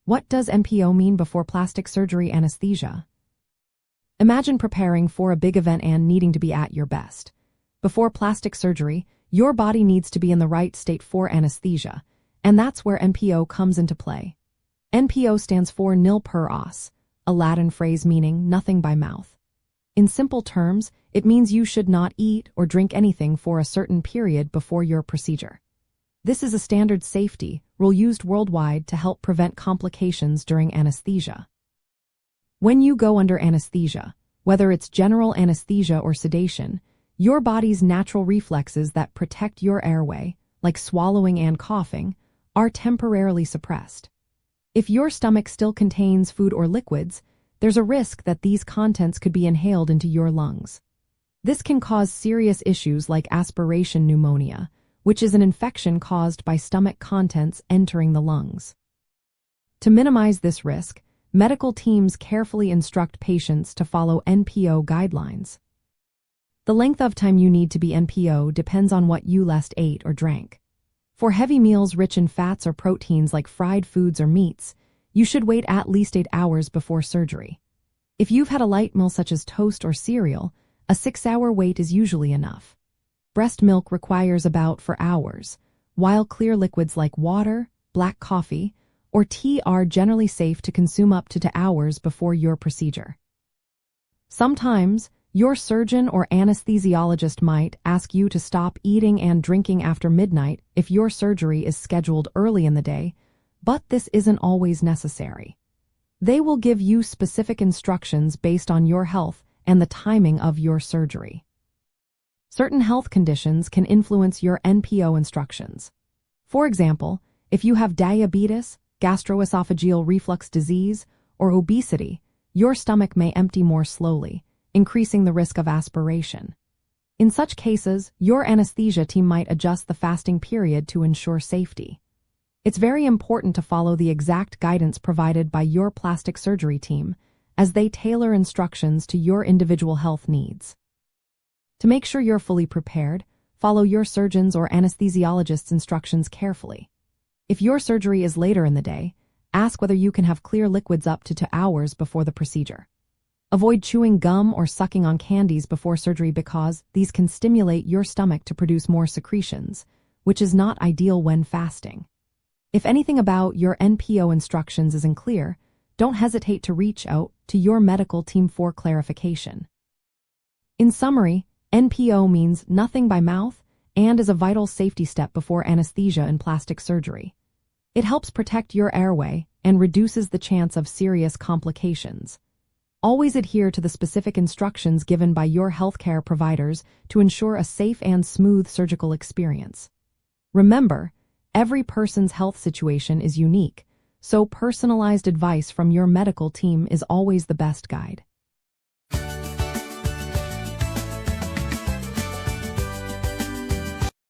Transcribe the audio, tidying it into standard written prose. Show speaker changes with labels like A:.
A: What does NPO mean before plastic surgery anesthesia? Imagine preparing for a big event and needing to be at your best. Before plastic surgery, your body needs to be in the right state for anesthesia, and that's where NPO comes into play. NPO stands for nil per os, a Latin phrase meaning nothing by mouth. In simple terms, it means you should not eat or drink anything for a certain period before your procedure. This is a standard safety rule used worldwide to help prevent complications during anesthesia. When you go under anesthesia, whether it's general anesthesia or sedation, your body's natural reflexes that protect your airway, like swallowing and coughing, are temporarily suppressed. If your stomach still contains food or liquids, there's a risk that these contents could be inhaled into your lungs. This can cause serious issues like aspiration pneumonia, which is an infection caused by stomach contents entering the lungs. To minimize this risk, medical teams carefully instruct patients to follow NPO guidelines. The length of time you need to be NPO depends on what you last ate or drank. For heavy meals rich in fats or proteins like fried foods or meats, you should wait at least 8 hours before surgery. If you've had a light meal such as toast or cereal, a 6-hour wait is usually enough. Breast milk requires about 4 hours, while clear liquids like water, black coffee, or tea are generally safe to consume up to 2 hours before your procedure. Sometimes, your surgeon or anesthesiologist might ask you to stop eating and drinking after midnight if your surgery is scheduled early in the day, but this isn't always necessary. They will give you specific instructions based on your health and the timing of your surgery. Certain health conditions can influence your NPO instructions. For example, if you have diabetes, gastroesophageal reflux disease, or obesity, your stomach may empty more slowly, increasing the risk of aspiration. In such cases, your anesthesia team might adjust the fasting period to ensure safety. It's very important to follow the exact guidance provided by your plastic surgery team, as they tailor instructions to your individual health needs. To make sure you're fully prepared, follow your surgeon's or anesthesiologist's instructions carefully. If your surgery is later in the day, ask whether you can have clear liquids up to 2 hours before the procedure. Avoid chewing gum or sucking on candies before surgery because these can stimulate your stomach to produce more secretions, which is not ideal when fasting. If anything about your NPO instructions isn't clear, don't hesitate to reach out to your medical team for clarification. In summary, NPO means nothing by mouth and is a vital safety step before anesthesia and plastic surgery. It helps protect your airway and reduces the chance of serious complications. Always adhere to the specific instructions given by your healthcare providers to ensure a safe and smooth surgical experience. Remember, every person's health situation is unique, so personalized advice from your medical team is always the best guide.